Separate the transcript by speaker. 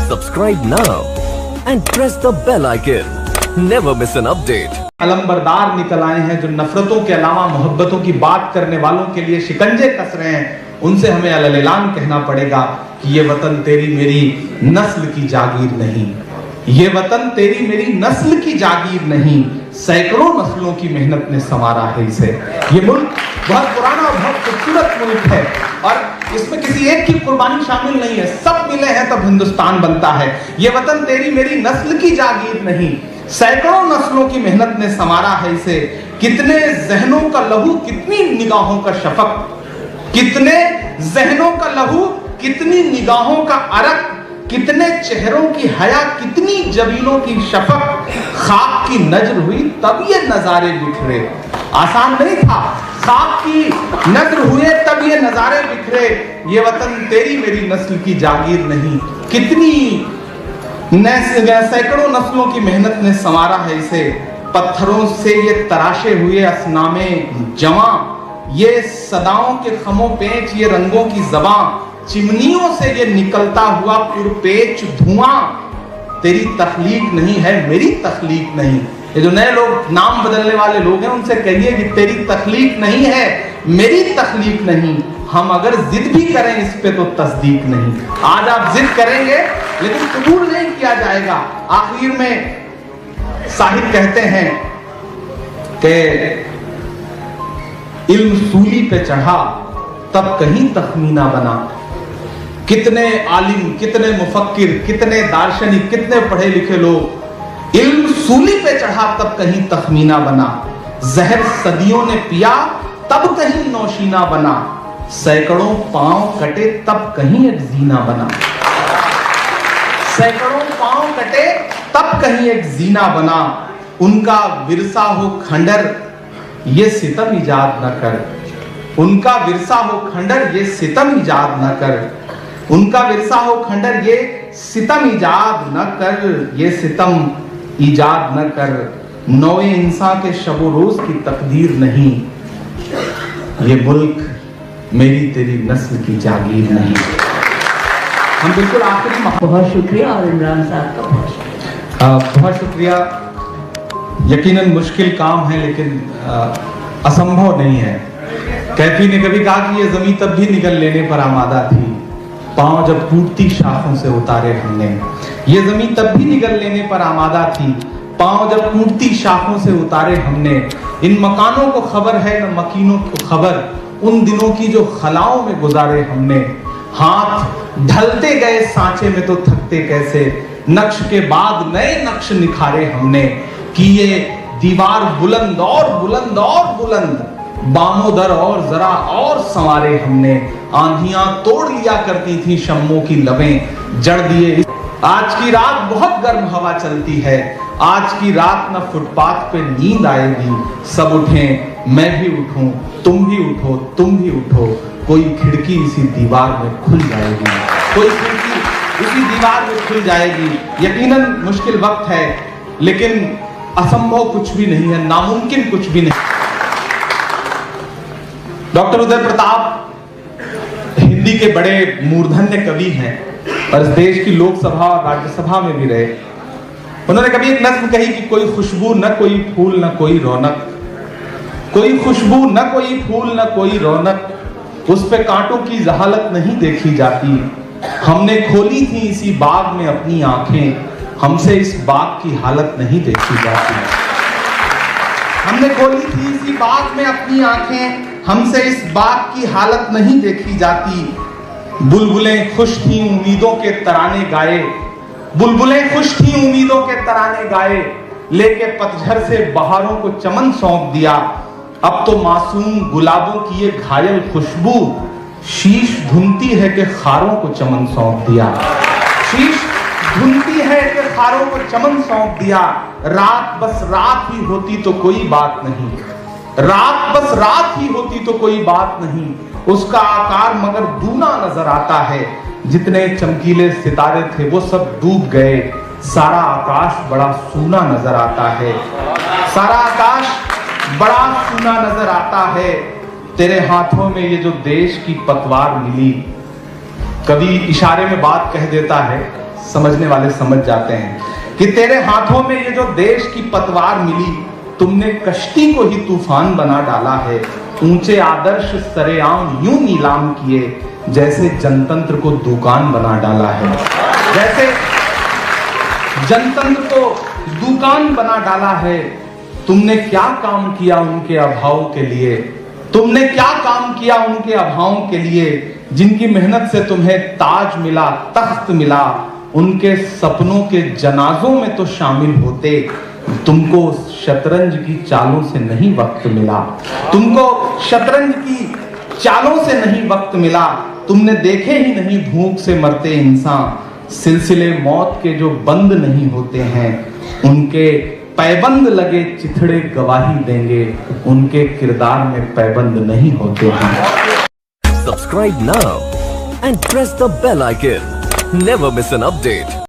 Speaker 1: Subscribe now and press the bell icon. Never miss an update.
Speaker 2: अलंबरदार निकल आए हैं जो नफरतों के अलावा मोहब्बतों की बात करने वालों के लिए शिकंजे कस रहे हैं, उनसे हमें अलल-ऐलान कहना पड़ेगा कि ये वतन तेरी मेरी नस्ल की जागीर नहीं, ये वतन तेरी मेरी नस्ल की जागीर नहीं, सैकड़ों नस्लों की मेहनत ने संवारा है इसे। ये मुल्क बहुत पुराना और बहुत खूबसूरत मुल्क है और इसमें किसी एक की कुर्बानी शामिल नहीं है, सब मिले हैं तब हिंदुस्तान बनता है। ये वतन तेरी मेरी नस्ल की जागीर नहीं, सैकड़ों नस्लों की मेहनत ने संवारा है इसे। कितने जहनों का लहू, कितनी निगाहों का शफक, कितने जहनों का लहू, कितनी निगाहों का अरक, कितने चेहरों की हया, कितनी जबीनों की शफक, खाक की नजर हुई तब ये नजारे बिखरे। आसान नहीं था, खाक की नजर हुए तब ये नजारे बिखरे। ये वतन तेरी मेरी नस्ल की जागीर नहीं, कितनी सैकड़ों नस्लों की मेहनत ने संवारा है इसे। पत्थरों से ये तराशे हुए असनामे जमा, ये सदाओं के खमो पेच, ये रंगों की ज़बां, चिमनियों से ये निकलता हुआ पुरपेच धुआं। तेरी तख्लीक नहीं है, मेरी तख्लीक नहीं। ये जो नए लोग नाम बदलने वाले लोग हैं, उनसे कहिए कि तेरी तख्लीक नहीं है, मेरी तख्लीक नहीं। हम अगर जिद भी करें इस पे तो तस्दीक नहीं। आज आप जिद करेंगे लेकिन कबूल नहीं किया जाएगा। आखिर में साहिब कहते हैं कि इल्म सूली पे चढ़ा तब कहीं तखमीना बना। कितने आलिम, कितने मुफक्किर, कितने दार्शनिक, कितने पढ़े लिखे लोग, इल्म सूली पे चढ़ा तब कहीं तखमीना बना। जहर सदियों ने पिया तब कहीं नौशीना बना। सैकड़ों पांव कटे तब कहीं एक जीना बना। सैकड़ों पांव कटे तब कहीं एक जीना बना। उनका विरसा हो खंडर, ये सितम इजाद न कर। उनका विरसा हो खंडर, ये सितम इजाद न कर। उनका विरसा हो खंडर, ये सितम इजाद न कर, ये सितम इजाद न कर। नौए इंसान के शबो रोज की तकदीर नहीं, ये मुल्क मेरी तेरी नस्ल की जागीर नहीं। हम बिल्कुल आखिरी
Speaker 3: बहुत शुक्रिया और इमरान साहब का
Speaker 2: बहुत शुक्रिया। यकीनन मुश्किल काम है लेकिन असंभव नहीं है। कैफी ने कभी कहा कि ये जमीन तब भी निगल लेने पर आमादा थी, पांव जब टूटती शाखों से उतारे हमने। ये जमीन तब भी निगल लेने पर आमादा थी, पांव जब टूटती शाखों से उतारे हमने। इन मकानों को खबर है न मकीनों को खबर, उन दिनों की जो खलाओं में गुजारे हमने। हाथ ढलते गए सांचे में तो थकते कैसे, नक्श के बाद नए नक्श निखारे हमने। कि ये दीवार बुलंद और बुलंद और बुलंद, बामोदर और जरा और संवारे हमने। आंधियां तोड़ लिया करती थी शम्मों की लबें, जड़ दिए। आज की रात बहुत गर्म हवा चलती है, आज की रात न फुटपाथ पे नींद आएगी। सब उठें, मैं भी उठूं, तुम भी उठो, तुम भी उठो। कोई खिड़की इसी दीवार में खुल जाएगी, कोई खिड़की इसी दीवार में खुल जाएगी। यकीनन मुश्किल वक्त है लेकिन असंभव कुछ भी नहीं है, नामुमकिन कुछ भी नहीं। डॉक्टर उदय प्रताप हिंदी के बड़े मूर्धन्य कवि हैं और इस देश की लोकसभा और राज्यसभा में भी रहे। उन्होंने कभी एक नज्म कही कि कोई खुशबू न कोई फूल न कोई रौनक, कोई खुशबू न कोई फूल न कोई रौनक, उस पे कांटों की जहालत नहीं देखी जाती। हमने खोली थी इसी बाग में अपनी आंखें, हमसे इस बाग की हालत नहीं देखी जाती। हमने खोली थी इसी बाग में अपनी आंखें, हमसे इस बाग की हालत नहीं देखी जाती। बुलबुलें खुश थी उम्मीदों के तराने गाए, बुलबुलें खुश थी उम्मीदों के तराने गाए। लेके पतझड़ से बहारों को चमन सौंप दिया। अब तो मासूम गुलाबों की ये घायल खुशबू शीश धुनती है कि खारों को चमन सौंप दिया। शीश धुनती है कि खारों को चमन सौंप दिया। रात बस रात ही होती तो कोई बात नहीं, रात बस रात ही होती तो कोई बात नहीं। उसका आकार मगर दूना नजर आता है, जितने चमकीले सितारे थे वो सब डूब गए। सारा आकाश बड़ा सूना नजर आता है, सारा आकाश बड़ा सूना नजर आता है। तेरे हाथों में ये जो देश की पतवार मिली। कवि इशारे में बात कह देता है, समझने वाले समझ जाते हैं कि तेरे हाथों में ये जो देश की पतवार मिली, तुमने कश्ती को ही तूफान बना डाला है। ऊंचे आदर्श सरेआम यूं नीलाम किए, जैसे जनतंत्र को दुकान बना डाला है। जैसे जनतंत्र को दुकान बना डाला है। तुमने क्या काम किया उनके अभाव के लिए? तुमने क्या काम किया उनके अभाव के लिए? जिनकी मेहनत से तुम्हें ताज मिला, तख्त मिला, उनके सपनों के जनाजों में तो शामिल होते। तुमको शतरंज की चालों से नहीं वक्त मिला, तुमको शतरंज की चालों से नहीं वक्त मिला। तुमने देखे ही नहीं भूख से मरते इंसान। सिलसिले मौत के जो बंद नहीं होते हैं, उनके पैबंद लगे चिथड़े गवाही देंगे। उनके किरदार में पैबंद नहीं होते हैं।
Speaker 1: Subscribe now and press the bell icon. Never miss an update.